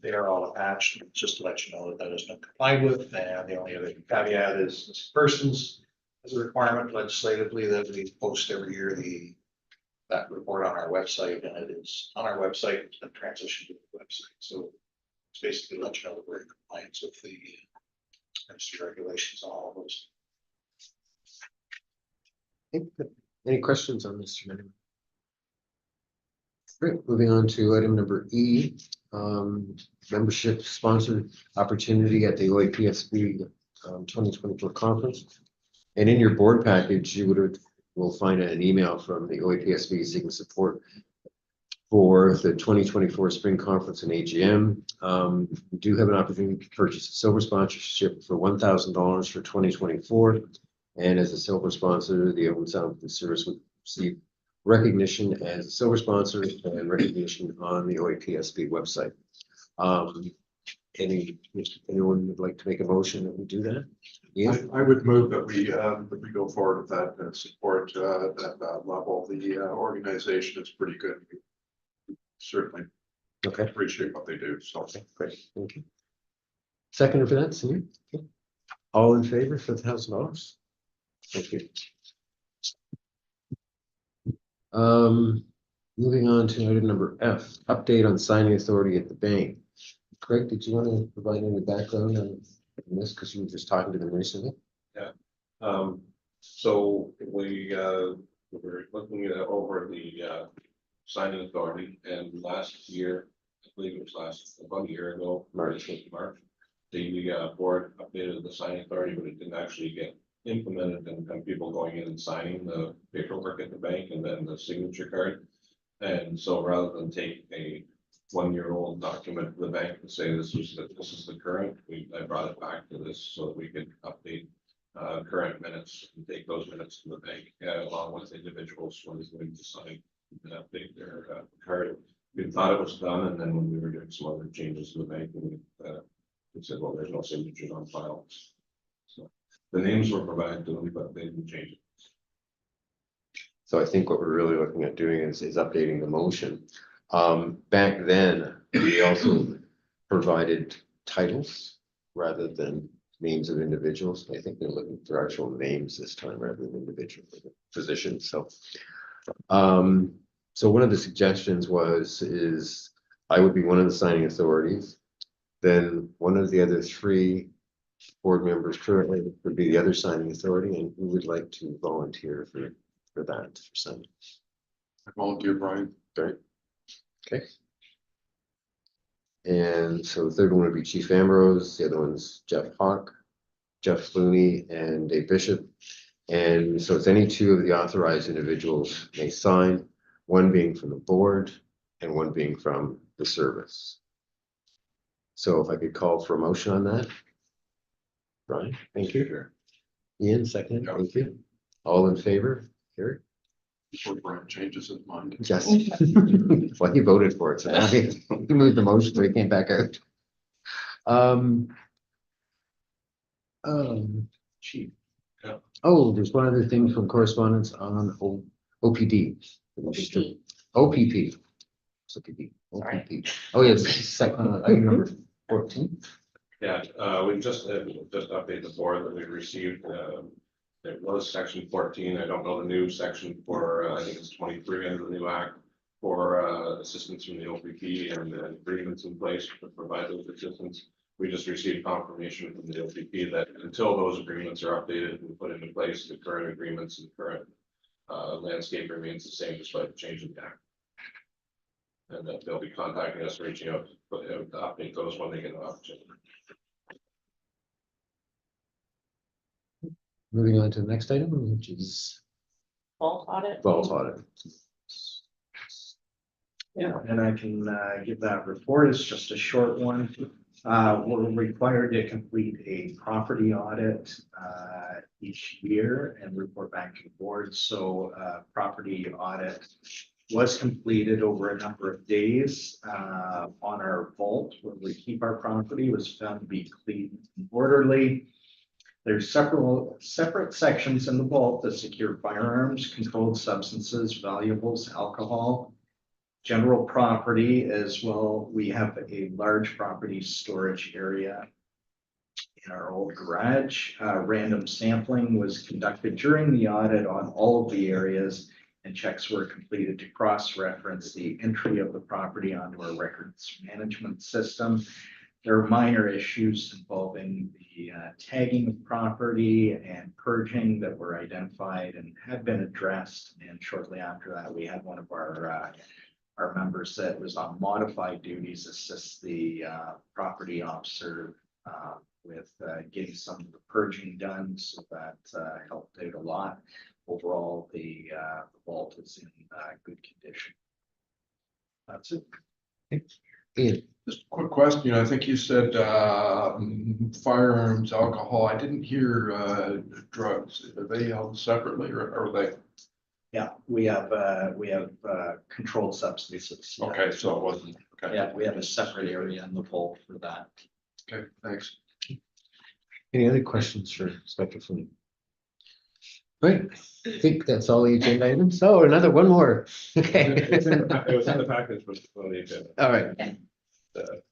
They are all attached, just to let you know that that has been complied with. And the only other caveat is missing persons as a requirement legislatively that we post every year that report on our website, and it is on our website. It's been transitioned to the website. So it's basically let you know that we're in compliance with the ministry regulations on all of those. Any questions on this? Great, moving on to item number E, membership sponsored opportunity at the OAPSB 2024 conference. And in your board package, will find an email from the OAPSB seeking support for the 2024 spring conference and AGM. We do have an opportunity to purchase a silver sponsorship for $1,000 for 2024. And as a silver sponsor, the Open Sound Service would receive recognition as a silver sponsor and recognition on the OAPSB website. Anyone would like to make a motion that we do that? Yeah. I would move that we go forward with that and support that level. The organization is pretty good. We certainly Okay. appreciate what they do. So Okay, great, thank you. Second for that, Samir? Okay. All in favor for $1,000? Thank you. Moving on to item number F, update on signing authority at the bank. Craig, did you want to provide any background on this, because you were just talking to them recently? So we were looking at over the signing authority, and last year, I believe it was about a year ago, March, the board updated the signing authority, but it didn't actually get implemented, and people going in and signing the paperwork at the bank and then the signature card. And so rather than take a 1-year-old document to the bank and say this is the current, I brought it back to this so that we could update current minutes and take those minutes to the bank along with individuals when it's going to sign and update their card. We thought it was done, and then when we were doing some other changes to the bank, we said, well, there's no signatures on file. So the names were provided to them, but they didn't change it. So I think what we're really looking at doing is updating the motion. Back then, we also provided titles rather than names of individuals. I think they're looking for actual names this time rather than individual positions. So, so one of the suggestions is I would be one of the signing authorities. Then one of the other 3 board members currently would be the other signing authority, and who would like to volunteer for that for signing? I volunteer, Brian. Right. Okay. And so the third one would be Chief Ambrose, the other one's Jeff Hawk, Jeff Looney, and Dave Bishop. And so it's any 2 of the authorized individuals may sign, one being from the board and one being from the service. So if I could call for a motion on that. Brian, thank you. Sure. Ian, second, thank you. All in favor? Here. Before Brian changes his mind. Yes. Well, he voted for it, so now he moved the motion, so he came back out. Chief. Oh, there's one other thing from correspondence on OPD. OPP. OPP. OPP. Oh, yes, second, item number 14. Yeah, we just updated the board that we received. It was section 14. I don't know the new section for, I think it's 23 under the new act for assistance from the OPP and agreements in place to provide those assistance. We just received confirmation from the OPP that until those agreements are updated and put into place, the current agreements and current landscape remains the same despite the change in the act. And that they'll be contacting us, reaching out to update those when they get an opportunity. Moving on to the next item, which is Vault audit. vault audit. Yeah, and I can give that report. It's just a short one. We're required to complete a property audit each year and report back to the board. So property audit was completed over a number of days on our vault where we keep our property. Was found to be clean and orderly. There's separate sections in the vault that secure firearms, controlled substances, valuables, alcohol, general property as well. We have a large property storage area in our old garage. Random sampling was conducted during the audit on all of the areas, and checks were completed to cross-reference the entry of the property onto our records management system. There are minor issues involving the tagging of property and purging that were identified and had been addressed. And shortly after that, we had one of our members that was on modified duties assist the property officer with getting some of the purging done. So that helped out a lot. Overall, the vault is in good condition. That's it. Ian, Just a quick question. I think you said firearms, alcohol. I didn't hear drugs. Are they held separately or are they? Yeah, we have controlled substances. Yeah. Okay, so it wasn't. Okay. Yeah, we have a separate area in the vault for that. Okay, thanks. any other questions for Inspector Flynn? Right, I think that's all the agenda items. Oh, one more. Okay. It was in the package, but it's on the agenda. All right.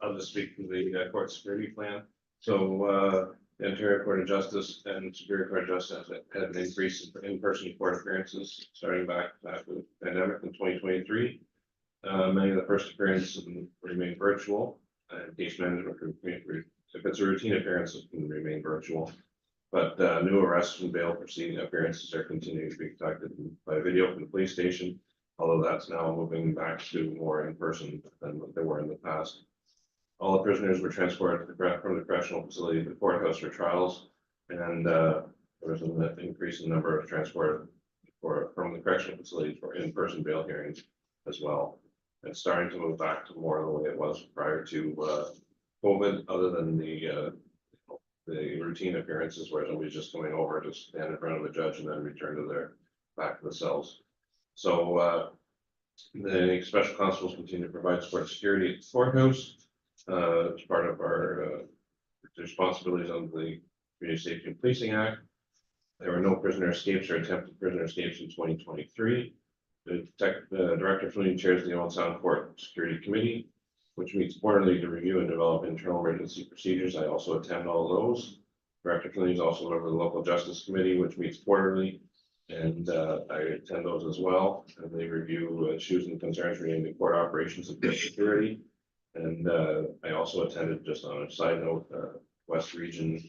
I'll just speak to the court security plan. So the Ontario Court of Justice and Superior Court of Justice had an increase in in-person court appearances starting back after the pandemic in 2023. Many of the first appearances remain virtual. Case management, if it's a routine appearance, it can remain virtual. But new arrests and bail proceeding appearances are continuing to be conducted by video from the police station, although that's now moving back to more in person than what they were in the past. All the prisoners were transported from the correctional facility to the courthouse for trials, and there was an increase in the number of transport from the correctional facility for in-person bail hearings as well. It's starting to move back to more the way it was prior to COVID, other than the routine appearances where somebody's just coming over to stand in front of the judge and then return to their back to the cells. So the special constables continue to provide support security at the courthouse as part of our responsibilities under the Community Safety and Policing Act. There were no prisoner escapes or attempted prisoner escapes in 2023. The Director Flynn chairs the Owen Sound Court Security Committee, which meets quarterly to review and develop internal emergency procedures. I also attend all of those. Director Flynn is also a member of the Local Justice Committee, which meets quarterly, and I attend those as well. And they review issues and concerns relating to court operations and security. And I also attended, just on a side note, West Region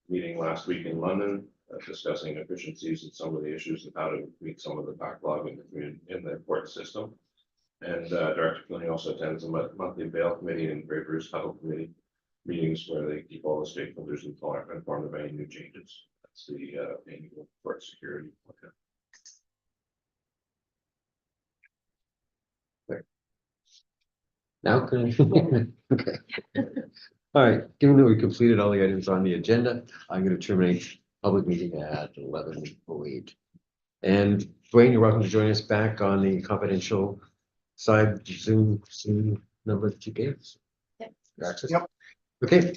meeting last week in London, discussing efficiencies and some of the issues and how to meet some of the backlog in the court system. And Director Flynn also attends a monthly bail committee and Grey Bruce Huddle Committee meetings where they keep all the stakeholders informed of any new changes. That's the annual court security. Okay. Now can I? Okay. All right, given that we completed all the items on the agenda, I'm going to terminate public meeting at 11:08. And Dwayne, you're welcome to join us back on the confidential side Zoom number that you gave us. Yep. Your access? Yep. Okay.